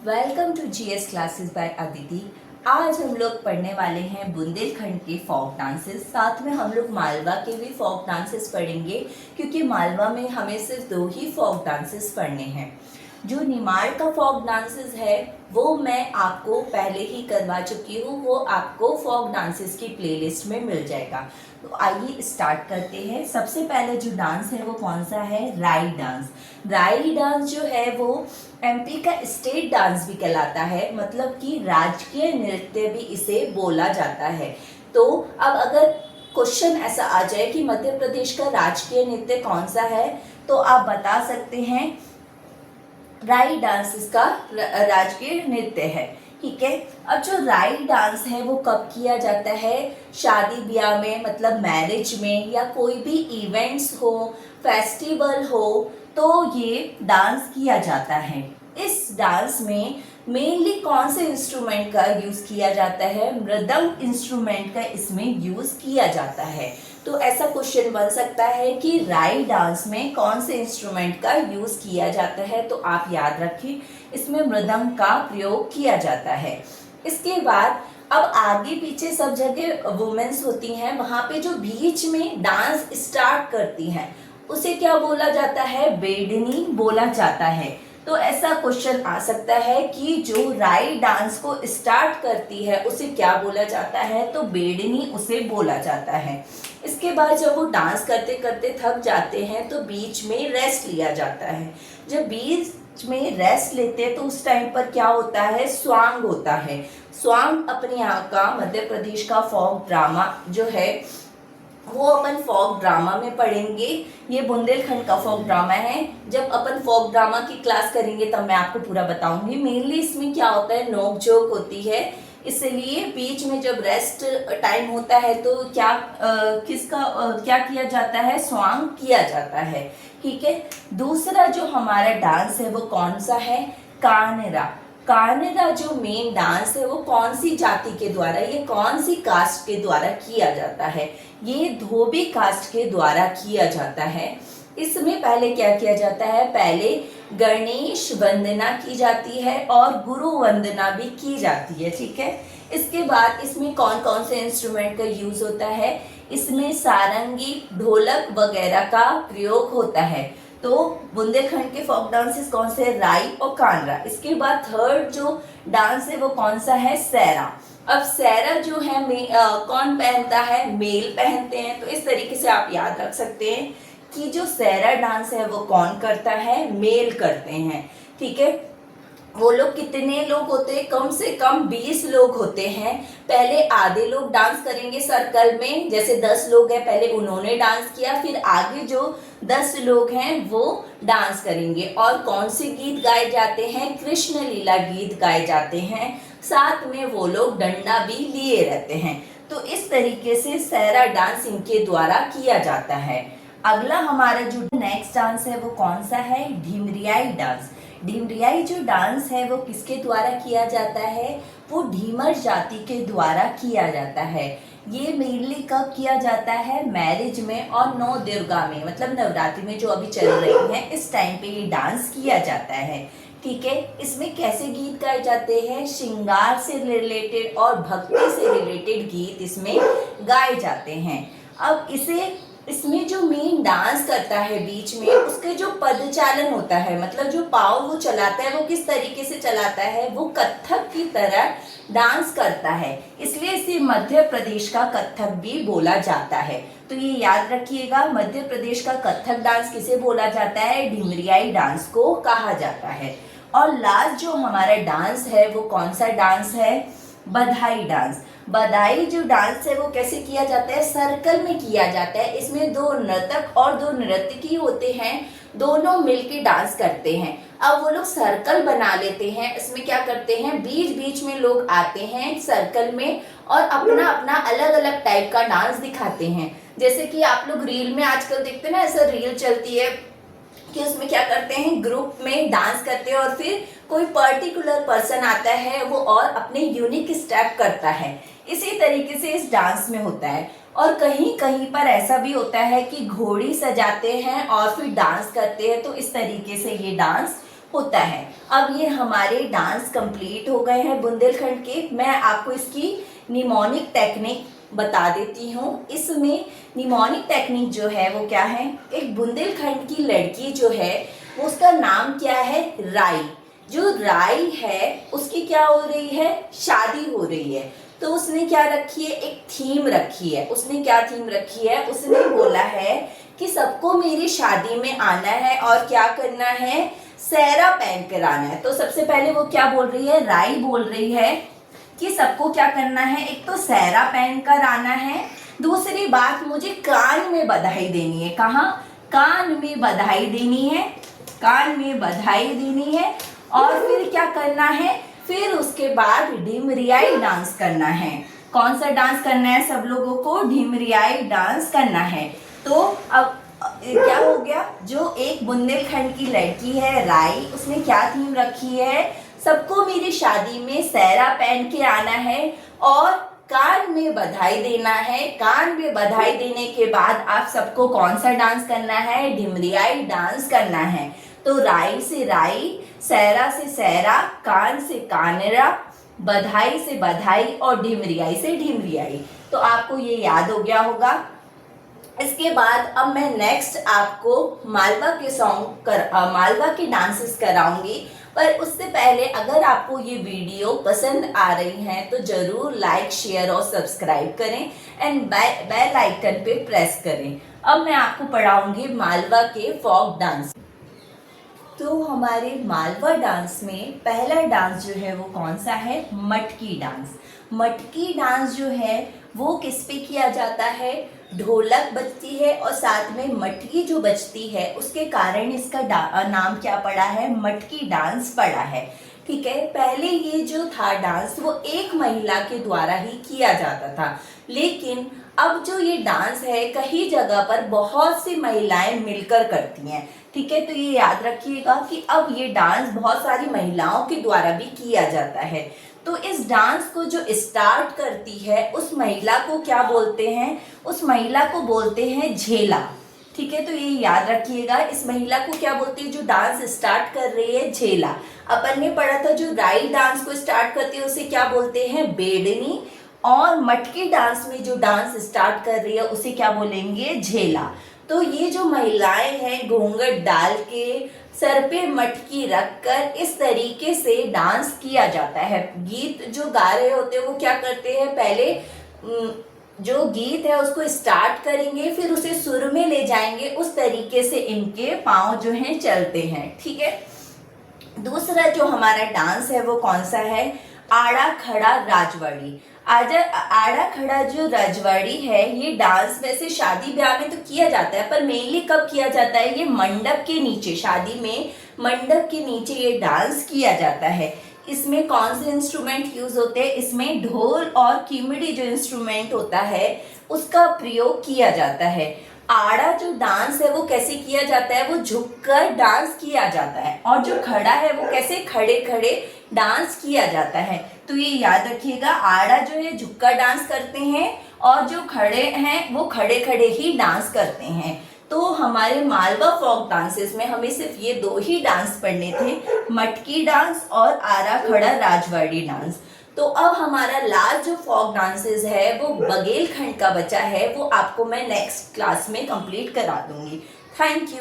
Welcome to GS classes by Aditi. आज हम लोग पढ़ने वाले हैं बुंदेलखंड के फोक डांसेस। साथ में हम लोग मालवा के भी फोक डांसेस पढ़ेंगे, क्योंकि मालवा में हमें सिर्फ 2 ही फोक डांसेस पढ़ने हैं। जो निमाड़ का फोक डांसेस है वो मैं आपको पहले ही करवा चुकी हूँ, वो आपको फोक डांसेस की प्लेलिस्ट में मिल जाएगा। तो आइए स्टार्ट करते हैं। सबसे पहले जो डांस है वो कौन सा है? राई डांस। राई डांस जो है वो एमपी का स्टेट डांस भी कहलाता है, मतलब कि राजकीय नृत्य भी इसे बोला जाता है। तो अब अगर क्वेश्चन ऐसा आ जाए कि मध्य प्रदेश का राजकीय नृत्य कौन सा है, तो आप बता सकते हैं राई डांस इसका राजकीय नृत्य है। ठीक है। अब जो राई डांस है वो कब किया जाता है? शादी ब्याह में, मतलब मैरिज में, या कोई भी इवेंट्स हो, फेस्टिवल हो, तो ये डांस किया जाता है। इस डांस में मेनली कौन से इंस्ट्रूमेंट का यूज किया जाता है? मृदंग इंस्ट्रूमेंट का इसमें यूज किया जाता है। तो ऐसा क्वेश्चन बन सकता है कि राई डांस में कौन से इंस्ट्रूमेंट का यूज किया जाता है, तो आप याद रखें इसमें मृदंग का प्रयोग किया जाता है। इसके बाद अब आगे पीछे सब जगह वुमेन्स होती हैं, वहां पे जो बीच में डांस स्टार्ट करती हैं उसे क्या बोला जाता है? बेडनी बोला जाता है। तो ऐसा क्वेश्चन आ सकता है कि जो राई डांस को स्टार्ट करती है उसे क्या बोला जाता है? तो बेडनी उसे बोला जाता है। इसके बाद जब वो डांस करते करते थक जाते हैं तो बीच में रेस्ट लिया जाता है। जब बीच में रेस्ट लेते हैं तो उस टाइम पर क्या होता है? स्वांग होता है। स्वांग अपने यहाँ का मध्य प्रदेश का फोक ड्रामा जो है वो अपन फोक ड्रामा में पढ़ेंगे। ये बुंदेलखंड का फोक ड्रामा है। जब अपन फोक ड्रामा की क्लास करेंगे तब मैं आपको पूरा बताऊंगी। मेनली इसमें क्या होता है? नोक झोंक होती है, इसलिए बीच में जब रेस्ट टाइम होता है तो क्या क्या किया जाता है? स्वांग किया जाता है। ठीक है। दूसरा जो हमारा डांस है वो कौन सा है? कानरा। कानरा जो मेन डांस है वो कौन सी जाति के द्वारा, ये कौन सी कास्ट के द्वारा किया जाता है? ये धोबी कास्ट के द्वारा किया जाता है। इसमें पहले क्या किया जाता है? पहले गणेश वंदना की जाती है और गुरु वंदना भी की जाती है। ठीक है। इसके बाद इसमें कौन कौन से इंस्ट्रूमेंट का यूज होता है? इसमें सारंगी, ढोलक वगैरह का प्रयोग होता है। तो बुंदेलखंड के फोक डांसेस कौन से? राई और कानरा। इसके बाद थर्ड जो डांस है वो कौन सा है? सैरा। अब सैरा जो है कौन पहनता है? मेल पहनते हैं। तो इस तरीके से आप याद रख सकते हैं कि जो सैरा डांस है वो कौन करता है? मेल करते हैं। ठीक है। वो लोग कितने लोग होते हैं? कम से कम 20 लोग होते हैं। पहले आधे लोग डांस करेंगे सर्कल में, जैसे 10 लोग हैं पहले उन्होंने डांस किया, फिर आगे जो 10 लोग हैं वो डांस करेंगे। और कौन से गीत गाए जाते हैं? कृष्ण लीला गीत गाए जाते हैं। साथ में वो लोग डंडा भी लिए रहते हैं। तो इस तरीके से सैरा डांस इनके द्वारा किया जाता है। अगला हमारा जो नेक्स्ट डांस है वो कौन सा है? ढिमरियाई डांस। ढिमरियाई जो डांस है वो किसके द्वारा किया जाता है? वो ढीमर जाति के द्वारा किया जाता है। ये मेनली कब किया जाता है? मैरिज में और नौ दुर्गा में, मतलब नवरात्रि में जो अभी चल रही है इस टाइम पे ये डांस किया जाता है। ठीक है। इसमें कैसे गीत गाए जाते हैं? श्रृंगार से रिलेटेड और भक्ति से रिलेटेड गीत इसमें गाए जाते हैं। अब इसमें जो मेन डांस करता है बीच में, उसके जो पदचालन होता है, मतलब जो पाँव वो चलाता है वो किस तरीके से चलाता है? वो कथक की तरह डांस करता है, इसलिए इसे मध्य प्रदेश का कथक भी बोला जाता है। तो ये याद रखिएगा, मध्य प्रदेश का कथक डांस किसे बोला जाता है? ढिमरियाई डांस को कहा जाता है। और लास्ट जो हमारा डांस है वो कौन सा डांस है? बधाई डांस। बधाई जो डांस है वो कैसे किया जाता है? सर्कल में किया जाता है। इसमें 2 नर्तक और 2 नर्तकी होते हैं, दोनों मिलके डांस करते हैं। अब वो लोग सर्कल बना लेते हैं। इसमें क्या करते हैं? बीच बीच में लोग आते हैं सर्कल में और अपना अपना अलग अलग टाइप का डांस दिखाते हैं। जैसे कि आप लोग रील में आजकल देखते हैं ना, ऐसा रील चलती है कि उसमें क्या करते हैं? ग्रुप में डांस करते हैं और फिर कोई पर्टिकुलर पर्सन आता है वो और अपने यूनिक स्टेप करता है। इसी तरीके से इस डांस में होता है। और कहीं कहीं पर ऐसा भी होता है कि घोड़ी सजाते हैं और फिर डांस करते हैं। तो इस तरीके से ये डांस होता है। अब ये हमारे डांस कंप्लीट हो गए हैं बुंदेलखंड के। मैं आपको इसकी निमोनिक टेक्निक बता देती हूँ। इसमें निमोनिक टेक्निक जो है वो क्या है, एक बुंदेलखंड की लड़की जो है वो उसका नाम क्या है, राई। जो राई है उसकी क्या हो रही है, शादी हो रही है। तो उसने क्या रखी है, एक थीम रखी है। उसने क्या थीम रखी है, उसने बोला है कि सबको मेरी शादी में आना है और क्या करना है, सेहरा पहन कर आना है। तो सबसे पहले वो क्या बोल रही है, राई बोल रही है कि सबको क्या करना है, एक तो सेहरा पहन कर आना है, दूसरी बात मुझे कान में बधाई देनी है। कहाँ, कान में बधाई देनी है, कान में बधाई देनी है। और फिर क्या करना है, फिर उसके बाद ढिमरियाई डांस करना है। कौन सा डांस करना है, सब लोगों को ढिमरियाई डांस करना है। तो अब क्या हो गया, जो एक बुंदेलखंड की लड़की है राई, उसने क्या थीम रखी है, सबको मेरी शादी में सेहरा पहन के आना है और कान में बधाई देना है। कान में बधाई देने के बाद आप सबको कौन सा डांस करना है, ढिमरियाई डांस करना है। तो राई से राई, सेहरा से सेहरा, कान से कानरा, बधाई से बधाई और ढिमरियाई से ढिमरियाई। तो आपको ये याद हो गया होगा। इसके बाद अब मैं नेक्स्ट आपको मालवा के मालवा के डांसेस कराऊंगी। पर उससे पहले अगर आपको ये वीडियो पसंद आ रही है तो जरूर लाइक, शेयर और सब्सक्राइब करें एंड बेल आइकन पे प्रेस करें। अब मैं आपको पढ़ाऊंगी मालवा के फोक डांस। तो हमारे मालवा डांस में पहला डांस जो है वो कौन सा है, मटकी डांस। मटकी डांस जो है वो किस पे किया जाता है, ढोलक बजती है और साथ में मटकी जो बजती है, उसके कारण इसका नाम क्या पड़ा है, मटकी डांस पड़ा है। ठीक है, पहले ये जो था डांस वो एक महिला के द्वारा ही किया जाता था, लेकिन अब जो ये डांस है कई जगह पर बहुत सी महिलाएं मिलकर करती हैं। ठीक है, तो ये याद रखिएगा कि अब ये डांस बहुत सारी महिलाओं के द्वारा भी किया जाता है। तो इस डांस को जो स्टार्ट करती है उस महिला को क्या बोलते हैं, उस महिला को बोलते हैं झेला। ठीक है, तो ये याद रखिएगा, इस महिला को क्या बोलते हैं, जो डांस स्टार्ट कर रही है, झेला। अपन ने पढ़ा था जो राई डांस को स्टार्ट करती है उसे क्या बोलते हैं, बेडनी। और मटकी डांस में जो डांस स्टार्ट कर रही है उसे क्या बोलेंगे, झेला। तो ये जो महिलाएं हैं घूंघट डाल के सर पे मटकी रखकर इस तरीके से डांस किया जाता है। गीत जो गा रहे होते हैं वो क्या करते हैं, पहले जो गीत है उसको स्टार्ट करेंगे, फिर उसे सुर में ले जाएंगे, उस तरीके से इनके पांव जो हैं चलते हैं। ठीक है, दूसरा जो हमारा डांस है वो कौन सा है, आड़ा खड़ा राजवाड़ी। आड़ा खड़ा जो राजवाड़ी है, ये डांस वैसे शादी ब्याह में तो किया जाता है, पर मेनली कब किया जाता है, ये मंडप के नीचे, शादी में मंडप के नीचे ये डांस किया जाता है। इसमें कौन से इंस्ट्रूमेंट यूज होते हैं, इसमें ढोल और कीमड़ी जो इंस्ट्रूमेंट होता है उसका प्रयोग किया जाता है। आड़ा जो डांस है वो कैसे किया जाता है, वो झुककर डांस किया जाता है, और जो खड़ा है वो कैसे खड़े खड़े डांस किया जाता है। तो ये याद रखिएगा, आड़ा जो है झुककर डांस करते हैं और जो खड़े हैं वो खड़े खड़े ही डांस करते हैं। तो हमारे मालवा फोक डांसेस में हमें सिर्फ ये दो ही डांस पढ़ने थे, मटकी डांस और आड़ा खड़ा राजवाड़ी डांस। तो अब हमारा लास्ट जो फोक डांसेस है वो बघेलखंड का बचा है, वो आपको मैं नेक्स्ट क्लास में कंप्लीट करा दूंगी। Thank you.